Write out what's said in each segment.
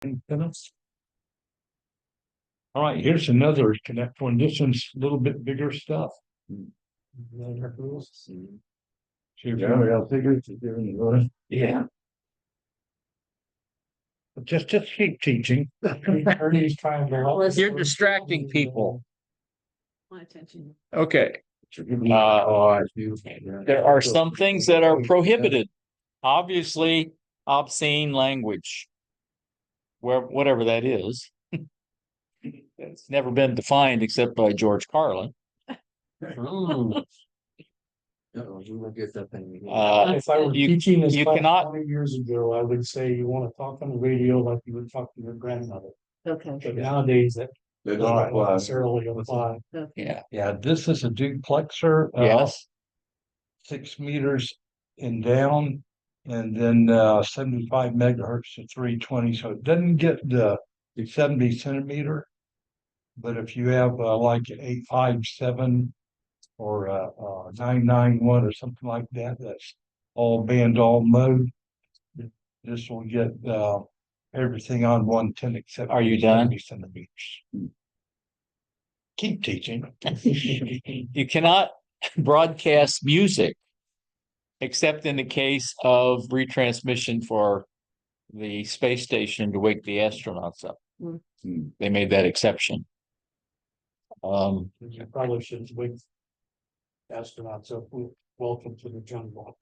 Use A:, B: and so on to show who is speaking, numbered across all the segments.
A: All right, here's another connect one. This one's a little bit bigger stuff. Yeah. Just keep teaching.
B: You're distracting people.
C: My attention.
B: Okay. There are some things that are prohibited. Obviously, obscene language. Whatever that is. It's never been defined except by George Carlin.
A: Ooh.
D: If I were
B: you-
D: teaching this
B: you
D: class
B: cannot-
D: 20 years ago, I would say you want to talk on the radio like you would talk to your grandmother.
C: Okay.
D: But nowadays that doesn't necessarily apply.
B: Yeah.
A: Yeah, this is a duplexer.
B: Yes.
A: 6 meters and down, and then 75 megahertz to 320. So it doesn't get the 70 centimeter. But if you have like 857 or 991 or something like that, that's all band all mode. This will get everything on 110 except.
B: Are you done?
A: 70 centimeters. Keep teaching.
B: You cannot broadcast music except in the case of retransmission for the space station to wake the astronauts up. They made that exception.
D: You probably should wake astronauts up. Welcome to the jungle.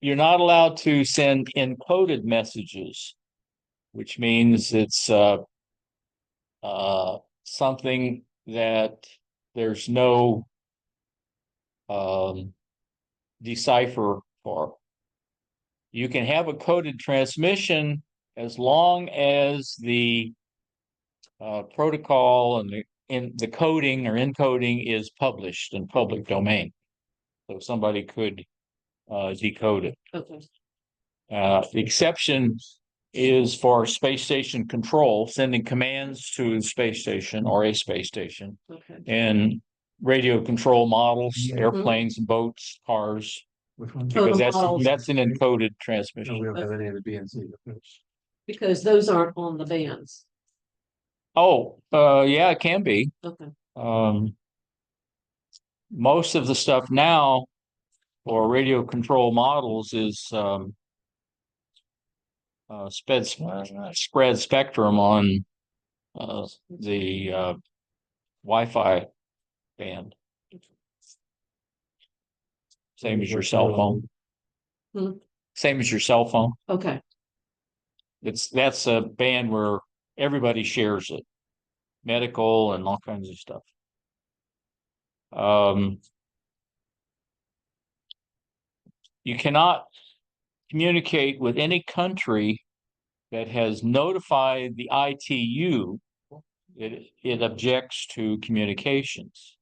B: You're not allowed to send encoded messages, which means it's something that there's no decipher for. You can have a coded transmission as long as the protocol and the coding or encoding is published in public domain. So somebody could decode it.
C: Okay.
B: The exception is for space station control, sending commands to the space station or a space station,
C: Okay.
B: and radio control models,
A: Yeah.
B: airplanes, boats, cars,
A: Which one?
B: because
C: the models.
B: that's an encoded transmission.
A: don't have any of the BNC.
C: Because those aren't on the bands.
B: Oh, yeah, it can be.
C: Okay.
B: Most of the stuff now for radio control models is spread spectrum on the Wi-Fi band. Same as your cell phone.
C: Hmm.
B: Same as your cell phone.
C: Okay.
B: That's a band where everybody shares it. Medical and all kinds of stuff. You cannot communicate with any country that has notified the ITU that it objects to communications.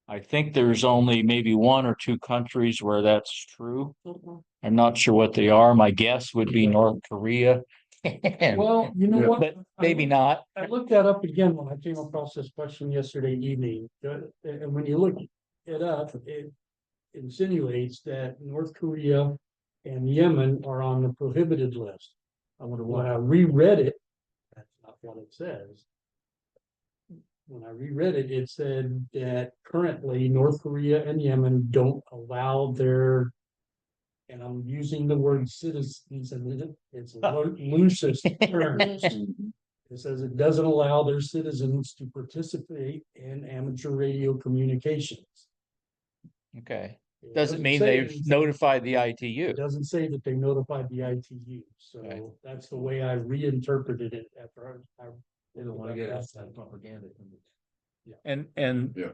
B: I think there's only maybe 1 or 2 countries where that's true.
C: Mhm.
B: I'm not sure what they are. My guess would be North Korea.
D: Well, you know what?
B: But maybe not.
D: I looked that up again when I came across this question yesterday evening, and when you look it up, it insinuates that North Korea and Yemen are on the prohibited list. I wonder when I reread it, that's not what it says. When I reread it, it said that currently North Korea and Yemen don't allow their, and I'm using the word citizens, and it's loosest term. It says it doesn't allow their citizens to participate in amateur radio communications.
B: Okay.
D: It
B: Doesn't mean
D: say
B: they've
D: anything.
B: notified the ITU.
D: It doesn't say that they notified the ITU, so
B: Okay.
D: that's the way I reinterpreted it after I.
A: They don't want to get outside propaganda.
B: And
A: Yeah.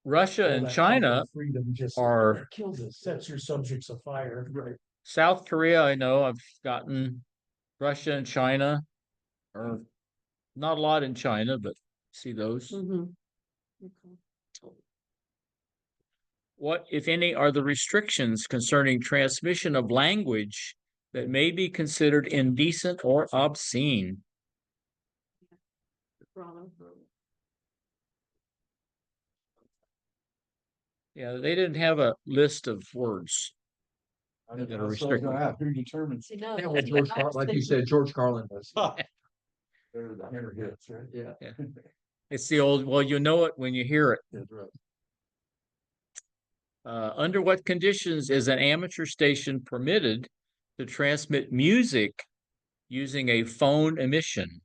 B: Russia and China
D: Freedom just
B: are
D: kills it, sets your subjects afire. Right.
B: South Korea, I know I've gotten Russia and China, or not a lot in China, but see those.
C: Mhm. Okay.
B: What, if any, are the restrictions concerning transmission of language that may be considered indecent or obscene?
C: Bravo.
B: Yeah, they didn't have a list of words. that are restricted.
A: Who determines?
C: See, no,
E: Yeah,
C: that's
E: George
C: what I was
E: like you
C: thinking.
E: said, George Carlin was.
A: They're the hammer hits, right?
E: Yeah.
B: It's the old, well, you know it when you hear it.
E: That's right.
B: Under what conditions is an amateur station permitted to transmit music using a phone emission?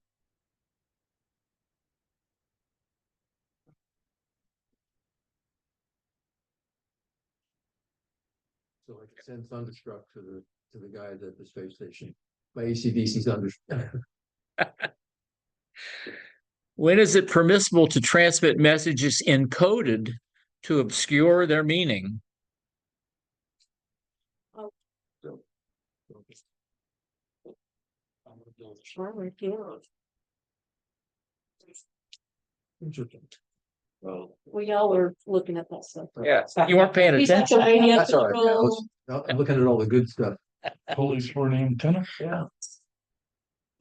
E: So like send Thunderstruck to the guy at the space station. By AC/DC's Thunderstruck.
B: When is it permissible to transmit messages encoded to obscure their meaning?
C: Sure, we can.
E: Interesting.
C: Well, we all were looking at that stuff.
B: Yeah, you weren't paying
C: He's like the
B: attention.
C: radio
E: That's all right. Yeah,
C: control.
E: I'm looking at all the good stuff.
A: Police for an antenna?
E: Yeah.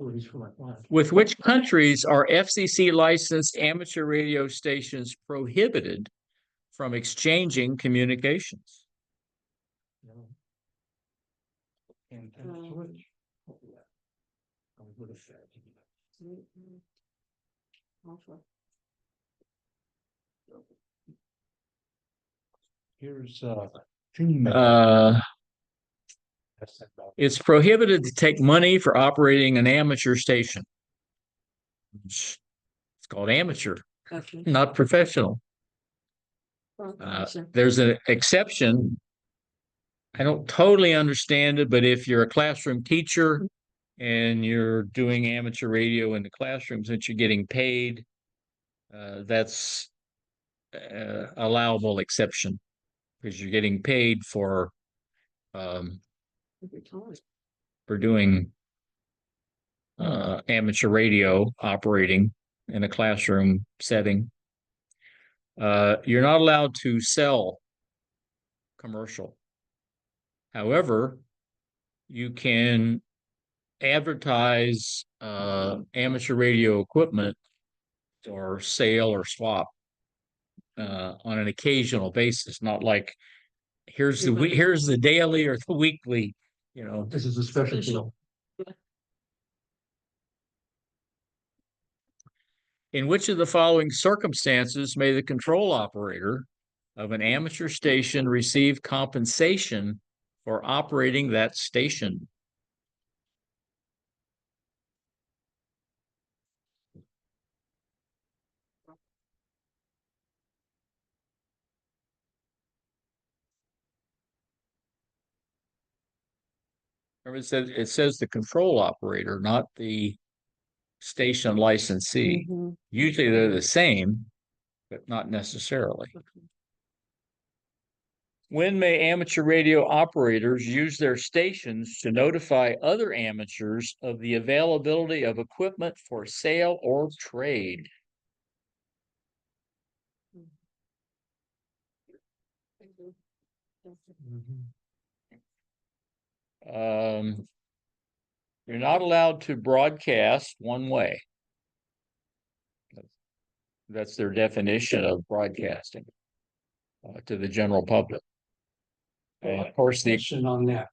E: Oh, he's for my client.
B: With which countries are FCC licensed amateur radio stations prohibited from exchanging communications?
A: Antenna switch.
C: Mhm. Also,
A: Here's team.
B: It's prohibited to take money for operating an amateur station. It's called amateur,
C: okay.
B: not professional.
C: Okay.
B: There's an exception. I don't totally understand it, but if you're a classroom teacher and you're doing amateur radio in the classroom, since you're getting paid, that's allowable exception because you're getting paid for
C: Every time.
B: doing amateur radio operating in a classroom setting. You're not allowed to sell commercial. However, you can advertise amateur radio equipment or sale or swap on an occasional basis, not like here's the daily or the weekly, you know.
E: This is a special deal.
B: In which of the following circumstances may the control operator of an amateur station receive compensation for operating that station? Remember, it says the control operator, not the station licensee.
C: Mhm.
B: Usually they're the same, but not necessarily. When may amateur radio operators use their stations to notify other amateurs of the availability of equipment for sale or trade? You're not allowed to broadcast one way. That's their definition of broadcasting to the general public. And of course,
D: Question on that.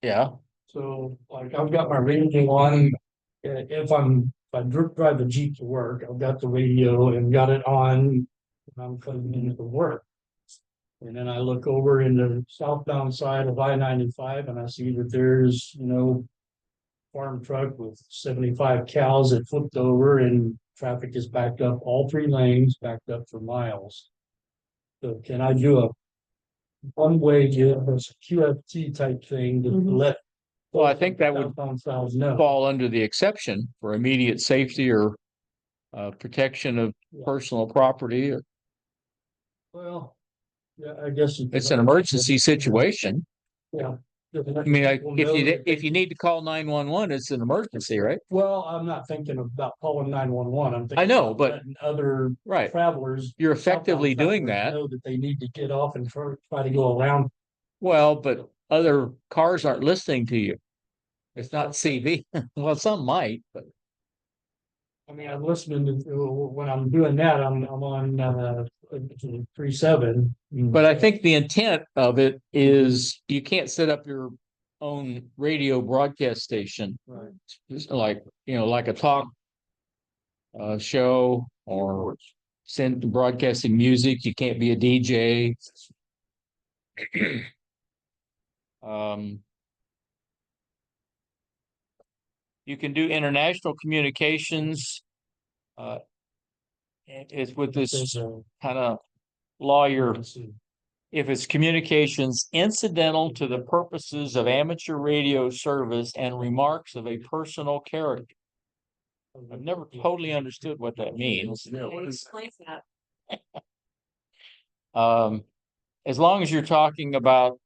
B: yeah,
D: So like I've got my radio on, if I drive the Jeep to work, I've got the radio and got it on when I'm coming into work. And then I look over in the southbound side of I-95 and I see that there's, farm truck with 75 cows that flipped over and traffic is backed up, all three lanes backed up for miles. So can I do a one-way, QFT type thing to
C: Mhm.
D: let?
B: Well, I think that would
D: southbound styles know.
B: fall under the exception for immediate safety or protection of
D: Yeah.
B: personal property.
D: Well, yeah, I guess.
B: It's an emergency situation.
D: Yeah.
B: I mean, if you need to call 911, it's an emergency, right?
D: Well, I'm not thinking about calling 911. I'm thinking.
B: I know,
D: about
B: but-
D: letting other
B: Right.
D: travelers.
B: You're effectively
D: southbound
B: doing
D: travelers
B: that.
D: Know that they need to get off and try to go around.
B: Well, but other cars aren't listening to you. It's not CV. Well, some might, but
D: I mean, I'm listening to, when I'm doing that, I'm on, 3.7.
B: But I think the intent of it is you can't set up your own radio broadcast station.
E: Right.
B: It's like, like a talk show or send broadcasting music. You can't be a DJ. Um, you can do international communications. It's with this
D: There's a-
B: kind of lawyer.
D: let's see.
B: If it's communications incidental to the purposes of amateur radio service and remarks of a personal character. I've never totally understood what that means.
C: Explain that.
B: As long as you're talking about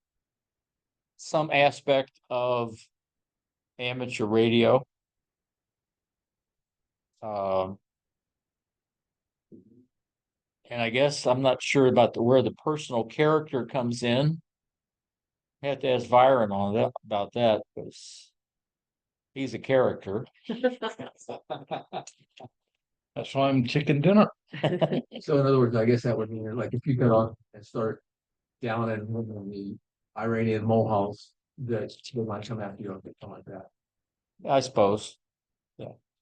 B: some aspect of amateur radio. And I guess I'm not sure about where the personal character comes in. I have to ask Byron on that about that, because he's a character.
A: That's why I'm chicken dinner.
E: So in other words, I guess that would mean like if you go out and start down in the Iranian molehouse, that they might come after you or something like that.
B: I suppose.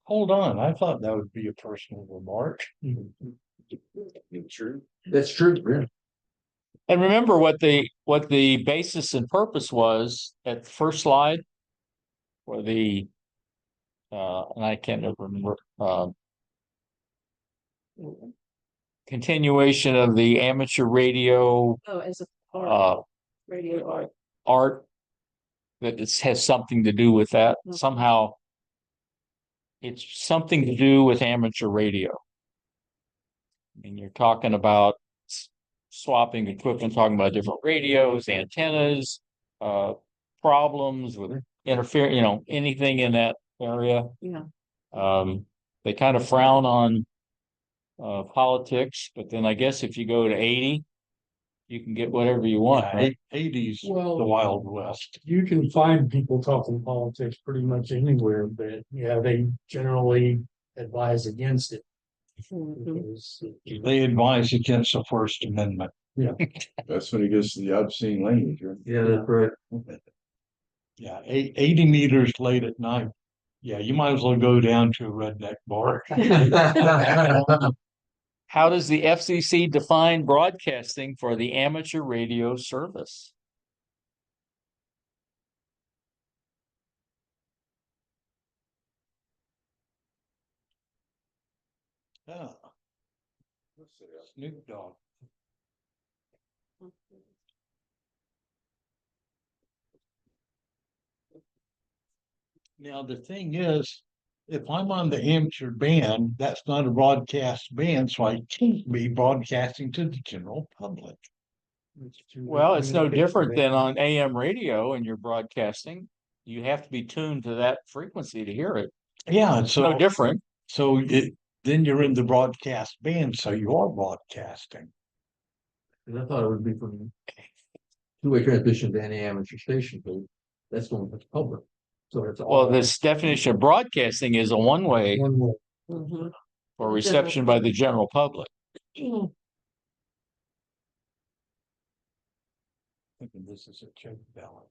A: Hold on, I thought that would be a personal remark.
E: True. That's true, really.
B: And remember what the basis and purpose was at the first slide? For the and I can't remember continuation of the amateur radio
C: Oh, as a radio art.
B: art that it has something to do with that.
C: Okay.
B: Somehow it's something to do with amateur radio. I mean, you're talking about swapping equipment, talking about different radios, antennas, problems with interference, anything in that area.
C: Yeah.
B: They kind of frown on politics, but then I guess if you go to 80, you can get whatever you want,
A: Yeah,
B: right?
A: 80s,
D: Well-
A: the Wild West.
D: You can find people talking politics pretty much anywhere, but yeah, they generally advise against it.
C: Mhm.
D: Because
A: They advise against the First Amendment.
F: That's when it gets to the obscene language, right?
E: Yeah, that's right.
A: Yeah, 80 meters late at night. Yeah, you might as well go down to a redneck bar.
B: How does the FCC define broadcasting for the amateur radio service?
A: Yeah, Snoop Dogg. Now, the thing is, if I'm on the amateur band, that's not a broadcast band, so I can't be broadcasting to the general public.
B: Well, it's no different than on AM radio and you're broadcasting. You have to be tuned to that frequency to hear it.
A: Yeah,
B: It's no different.
A: then you're in the broadcast band, so you are broadcasting.
E: And I thought it would be from two-way transmission to any amateur station, but that's going to the public. So it's all.
B: Well, this definition of broadcasting is a one-way
D: One way.
C: Mhm.
B: for reception by the general public.
A: Thinking this is a check balance.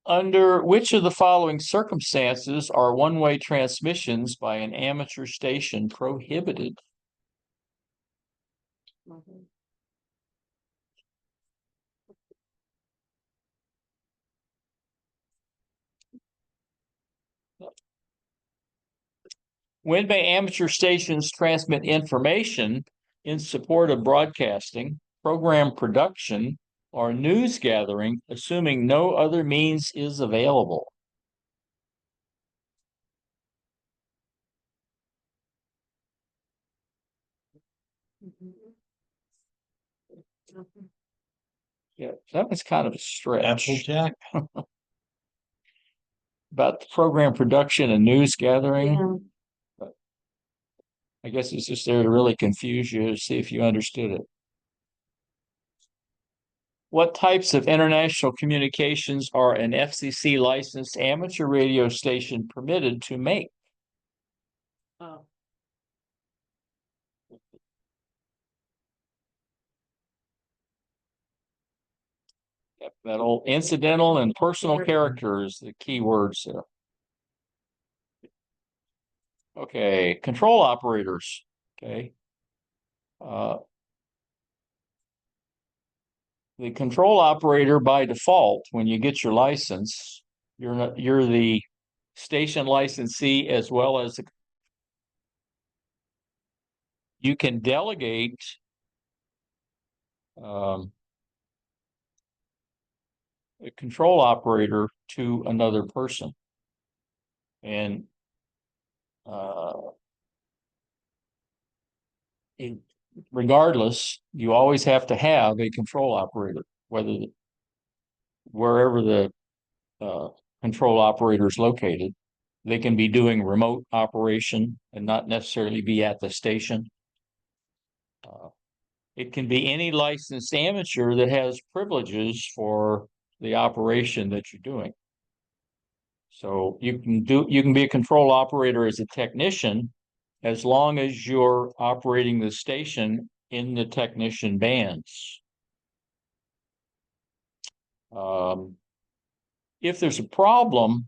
B: Under which of the following circumstances are one-way transmissions by an amateur station prohibited?
C: Mhm.
B: When may amateur stations transmit information in support of broadcasting, program production, or news gathering, assuming no other means is available?
C: Mhm. Mhm.
B: Yeah, that was kind of a stretch.
A: Applejack,
B: About the program production and news gathering.
C: Yeah.
B: I guess it's just there to really confuse you, to see if you understood it. What types of international communications are an FCC licensed amateur radio station permitted to make?
C: Oh.
B: That old incidental and personal character is the key words there. Okay, control operators, okay. The control operator by default, when you get your license, you're the station licensee as well as you can delegate a control operator to another person. And regardless, you always have to have a control operator, wherever the control operator is located. They can be doing remote operation and not necessarily be at the station. It can be any licensed amateur that has privileges for the operation that you're doing. So you can be a control operator as a technician as long as you're operating the station in the technician bands. If there's a problem,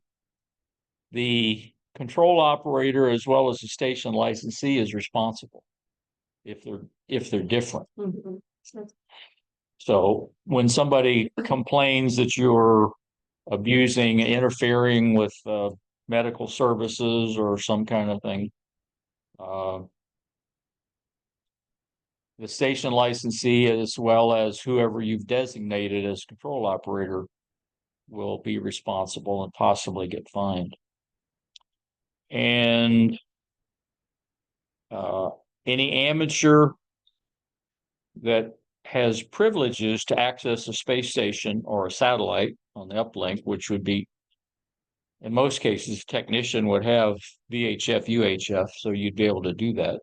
B: the control operator as well as the station licensee is responsible if they're different.
C: Mhm.
B: So when somebody complains that you're abusing, interfering with medical services or some kind of thing, the station licensee as well as whoever you've designated as control operator will be responsible and possibly get fined. And any amateur that has privileges to access a space station or a satellite on the uplink, which would be, in most cases, technician would have VHF, UHF, so you'd be able to do that.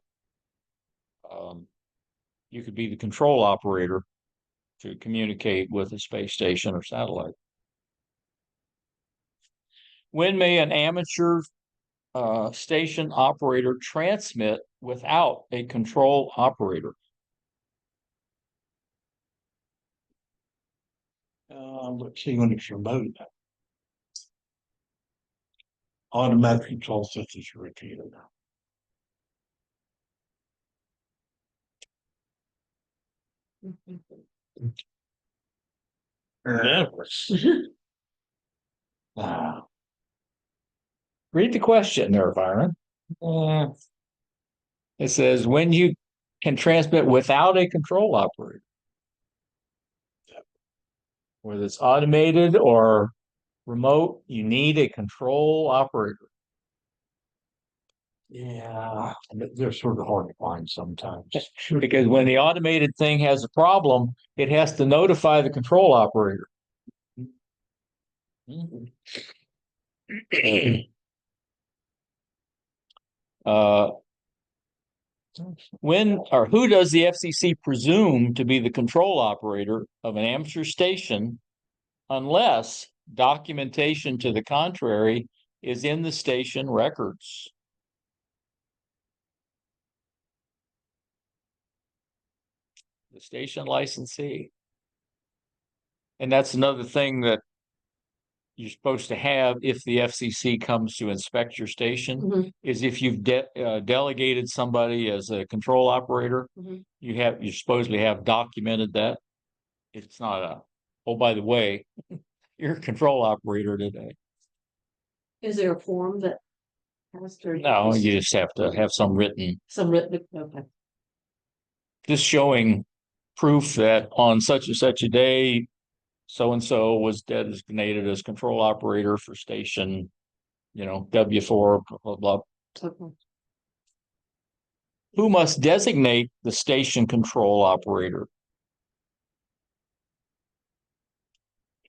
B: You could be the control operator to communicate with a space station or satellite. When may an amateur station operator transmit without a control operator?
A: Let's see, when it's remote. Automatic control systems are repeated.
B: Read the question there, Byron. It says when you can transmit without a control operator. Whether it's automated or remote, you need a control operator.
A: Yeah, they're sort of hard to find sometimes.
B: Because when the automated thing has a problem, it has to notify the control operator. When or who does the FCC presume to be the control operator of an amateur station unless documentation to the contrary is in the station records? The station licensee. And that's another thing that you're supposed to have if the FCC comes to inspect your station,
C: Mhm.
B: is if you've delegated somebody as a control operator,
C: Mhm.
B: you supposedly have documented that. It's not oh, by the way, you're a control operator today.
C: Is there a form that has to?
B: No, you just have to have some written,
C: Some written, okay.
B: just showing proof that on such and such a day, so-and-so was designated as control operator for station, W4, blah, blah, blah.
C: Okay.
B: Who must designate the station control operator?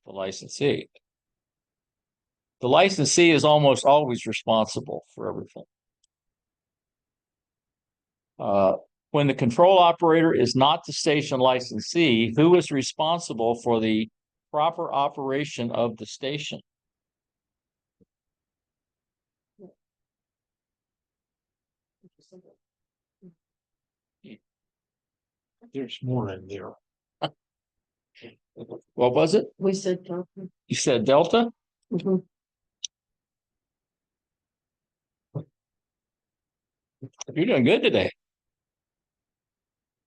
B: The licensee. The licensee is almost always responsible for everything. When the control operator is not the station licensee, who is responsible for the proper operation of the station?
A: There's more in there.
B: What was it?
C: We said,
B: You said Delta?
C: mhm.
B: You're doing good today.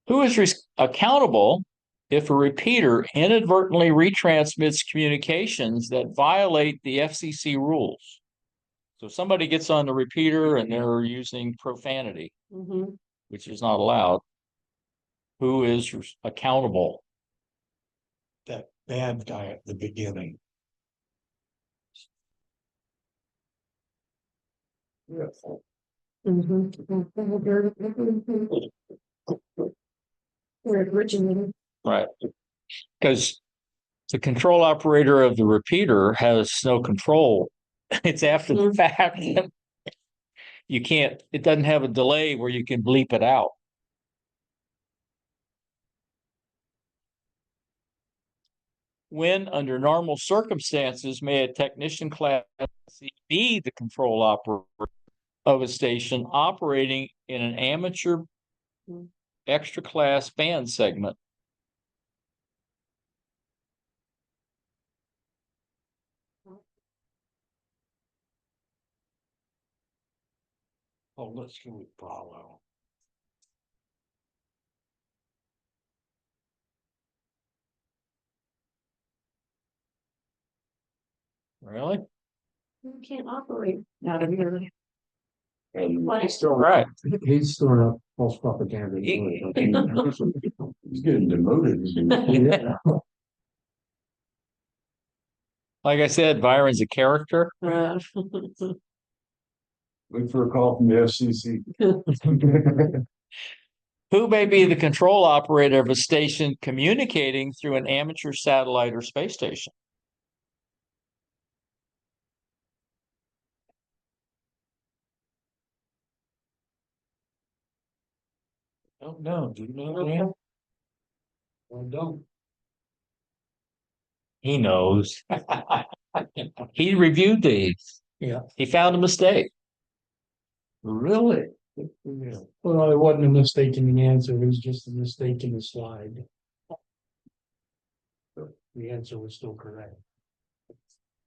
B: Who is accountable if a repeater inadvertently retransmits communications that violate the FCC rules? So somebody gets on the repeater and they're using profanity,
C: Mhm.
B: which is not allowed. Who is accountable?
A: That bad guy at the beginning.
C: Mhm. Where it originated.
B: Right. Because the control operator of the repeater has no control. It's after the
C: Mhm.
B: fact. You can't, it doesn't have a delay where you can bleep it out. When, under normal circumstances, may a technician class be the control operator of a station operating in an amateur extra class band segment?
A: Oh, let's go with Bravo.
B: Really?
C: You can't operate out of here.
F: And
C: Why?
B: Right.
E: He's storing up false propaganda.
B: He-
F: he's getting demoted.
E: Yeah.
B: Like I said, Byron's a character.
C: Uh,
F: Look for a call from the FCC.
B: Who may be the control operator of a station communicating through an amateur satellite or space station?
A: Don't know, do you know?
C: Okay.
A: Dan?
D: I don't.
B: He knows. He reviewed these.
D: Yeah.
B: He found a mistake.
A: Really?
D: Well, it wasn't a mistake in the answer, it was just a mistake in the slide. The answer was still correct.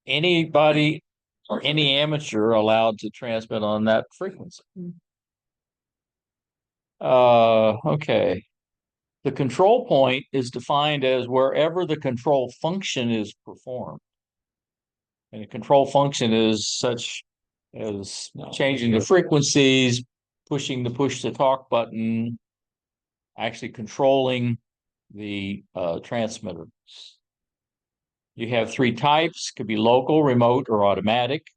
B: Anybody or any amateur allowed to transmit on that frequency. Okay. The control point is defined as wherever the control function is performed. And the control function is such as changing the frequencies, pushing the push to talk button, actually controlling the transmitter. You have three types, could be local, remote, or automatic.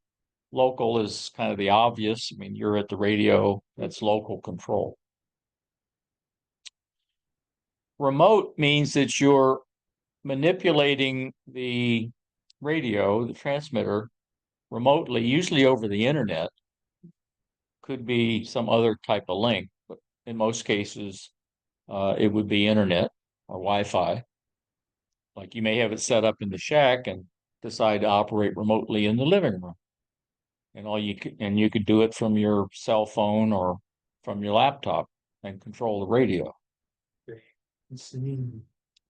B: Local is kind of the obvious. I mean, you're at the radio, that's local control. Remote means that you're manipulating the radio, the transmitter, remotely, usually over the internet. Could be some other type of link, but in most cases, it would be internet or Wi-Fi. Like you may have it set up in the shack and decide to operate remotely in the living room. And you could do it from your cell phone or from your laptop and control the radio.
D: See,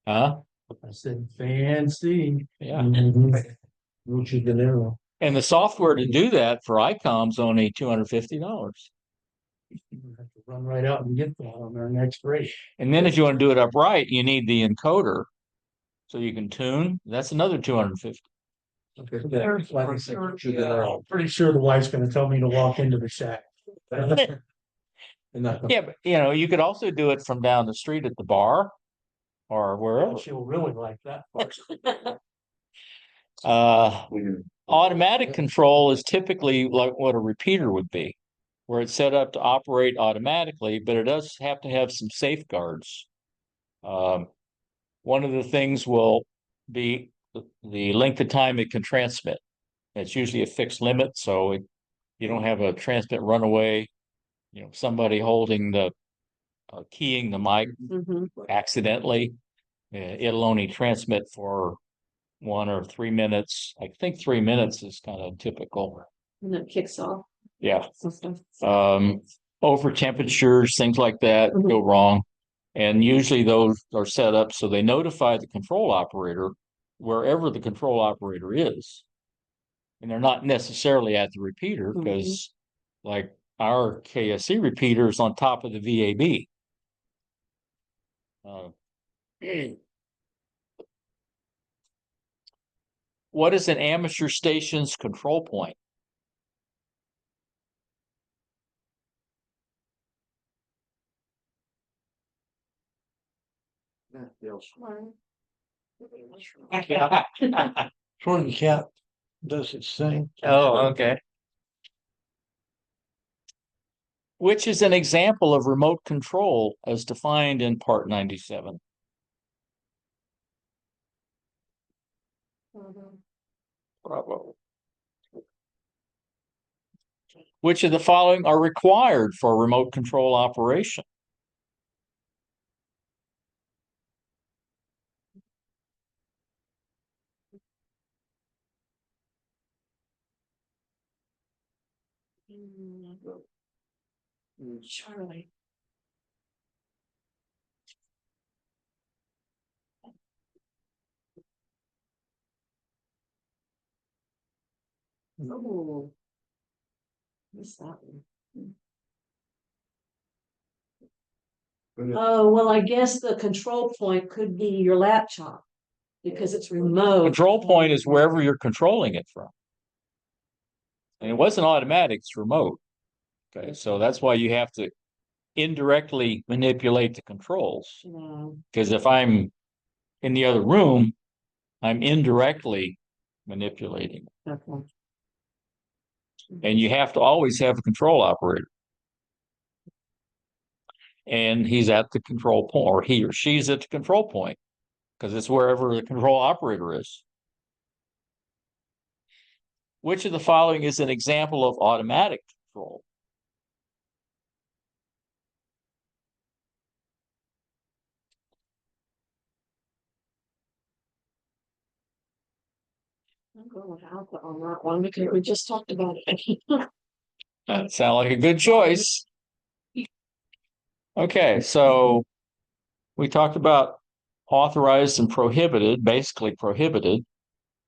B: Huh?
D: I said fancy.
B: Yeah.
D: Mucho dinero.
B: And the software to do that for ICOM's only $250.
D: We have to run right out and get that on our next break.
B: And then if you want to do it upright, you need the encoder. So you can tune, that's another 250.
E: Okay.
D: Pretty sure the wife's gonna tell me to walk into the shack.
E: And not-
B: Yeah, but you could also do it from down the street at the bar or wherever.
D: She'll really like that part.
B: Automatic control is typically like what a repeater would be, where it's set up to operate automatically, but it does have to have some safeguards. One of the things will be the length of time it can transmit. It's usually a fixed limit, so you don't have a transmit runaway. Somebody holding the keying the mic
C: Mhm.
B: accidentally. It'll only transmit for 1 or 3 minutes. I think 3 minutes is kind of typical.
C: And it kicks off.
B: Yeah.
C: some stuff.
B: Over temperatures, things like that
C: Mhm.
B: go wrong. And usually those are set up so they notify the control operator wherever the control operator is. And they're not necessarily at the repeater because like our KSC repeater is on top of the VAB. What is an amateur station's control point?
A: Sort of cat does its thing.
B: Oh, okay. Which is an example of remote control as defined in Part 97? Bravo. Which of the following are required for remote control operation?
C: Charlie. Oh. What's that one? Oh, well, I guess the control point could be your laptop. Because it's remote.
B: Control point is wherever you're controlling it from. And it wasn't automatic, it's remote. Okay, so that's why you have to indirectly manipulate the controls.
C: Yeah.
B: Because if I'm in the other room, I'm indirectly manipulating.
C: Okay.
B: And you have to always have a control operator. And he's at the control point, or he or she's at the control point, because it's wherever the control operator is. Which of the following is an example of automatic control?
C: I'm going with Alpha on that one because we just talked about it.
B: That sounds like a good choice. Okay, so we talked about authorized and prohibited, basically prohibited,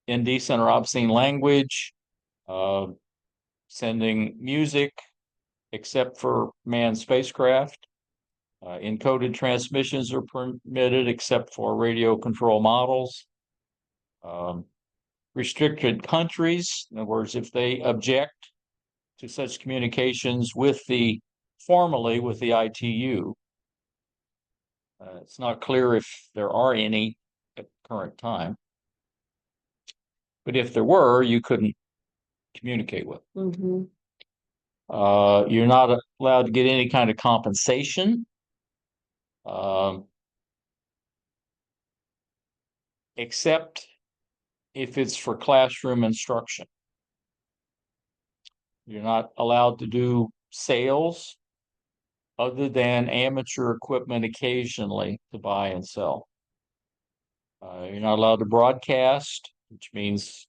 B: indecent or obscene language, sending music except for manned spacecraft. Encoded transmissions are permitted except for radio control models. Restricted countries, in other words, if they object to such communications formally with the ITU. It's not clear if there are any at the current time. But if there were, you couldn't communicate with.
C: Mhm.
B: You're not allowed to get any kind of compensation. Except if it's for classroom instruction. You're not allowed to do sales other than amateur equipment occasionally to buy and sell. You're not allowed to broadcast, which means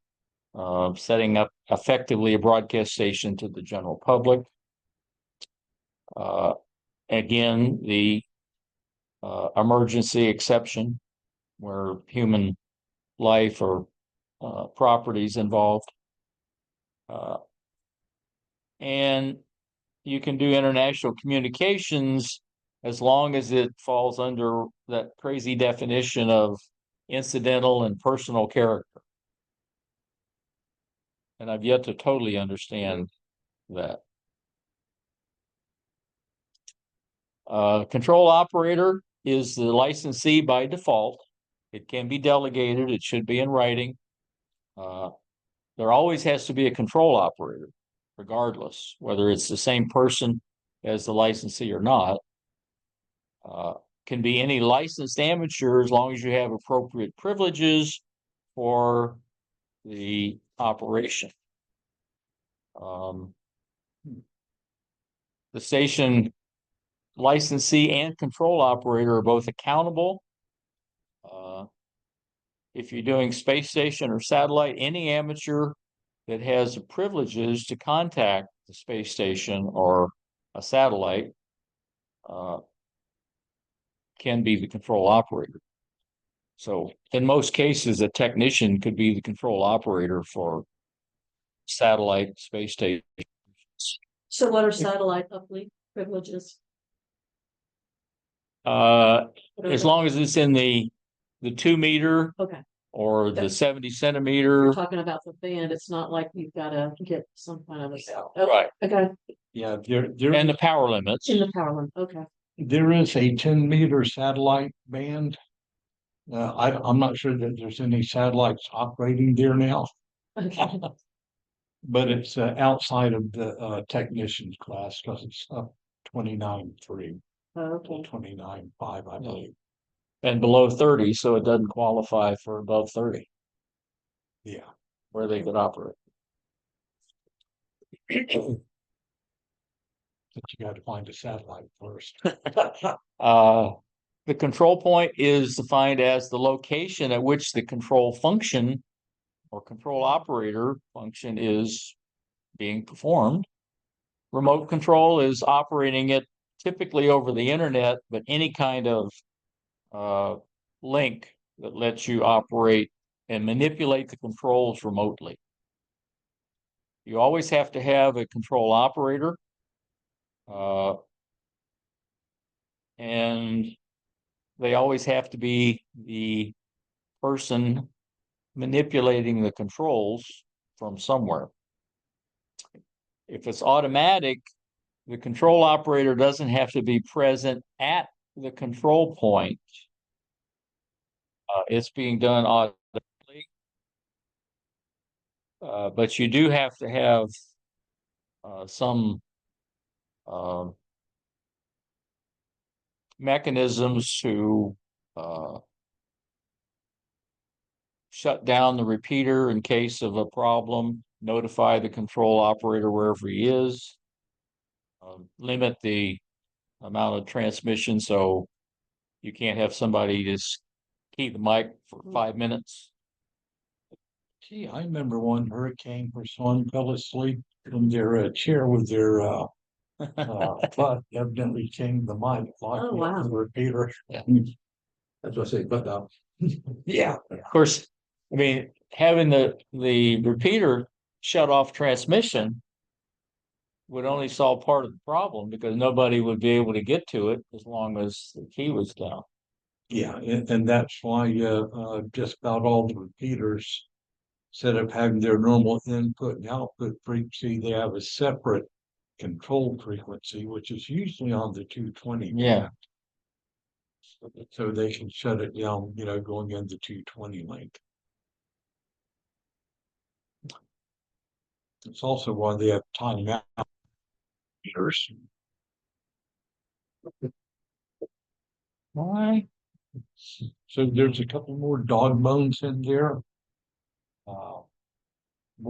B: setting up effectively a broadcast station to the general public. Again, the emergency exception where human life or property is involved. And you can do international communications as long as it falls under that crazy definition of incidental and personal character. And I've yet to totally understand that. Control operator is the licensee by default. It can be delegated. It should be in writing. There always has to be a control operator, regardless, whether it's the same person as the licensee or not. Can be any licensed amateur as long as you have appropriate privileges for the operation. The station licensee and control operator are both accountable. If you're doing space station or satellite, any amateur that has the privileges to contact the space station or a satellite can be the control operator. So in most cases, a technician could be the control operator for satellite space station.
C: So what are satellite uplink privileges? What are
B: As
C: they?
B: long as it's in the 2 meter
C: Okay,
B: or the
C: Okay.
B: 70
C: we're
B: centimeter.
C: talking about the band. It's not like you've gotta get some kind of
B: Right.
C: Okay,
A: Yeah,
B: And the power limits.
C: in the power line, okay.
A: there is a 10-meter satellite band. I'm not sure that there's any satellites operating there now,
C: Okay,
A: but it's outside of the technician's class because it's up 29.3
C: okay.
A: to 29.5, I believe.
B: And below 30, so it doesn't qualify for above 30,
A: Yeah.
B: where they could operate.
A: But you got to find a satellite first.
B: The control point is defined as the location at which the control function or control operator function is being performed. Remote control is operating it typically over the internet, but any kind of link that lets you operate and manipulate the controls remotely. You always have to have a control operator. And they always have to be the person manipulating the controls from somewhere. If it's automatic, the control operator doesn't have to be present at the control point. It's being done automatically. But you do have to have some mechanisms to shut down the repeater in case of a problem, notify the control operator wherever he is, limit the amount of transmission so you can't have somebody just keep the mic for 5 minutes.
A: Gee, I remember one hurricane where someone fell asleep in their chair with their butt evidently changed the mic.
C: Oh, wow.
A: The repeater.
E: That's what I say, but
A: Yeah.
B: Of course, I mean, having the repeater shut off transmission would only solve part of the problem because nobody would be able to get to it as long as the key was down.
A: Yeah, and that's why just about all the repeaters, instead of having their normal input and output frequency, they have a separate control frequency, which is usually on the 220.
B: Yeah.
A: So they can shut it down, going in the 220 link. It's also why they have timeout meters.
B: Why?
A: So there's a couple more dog bones in there.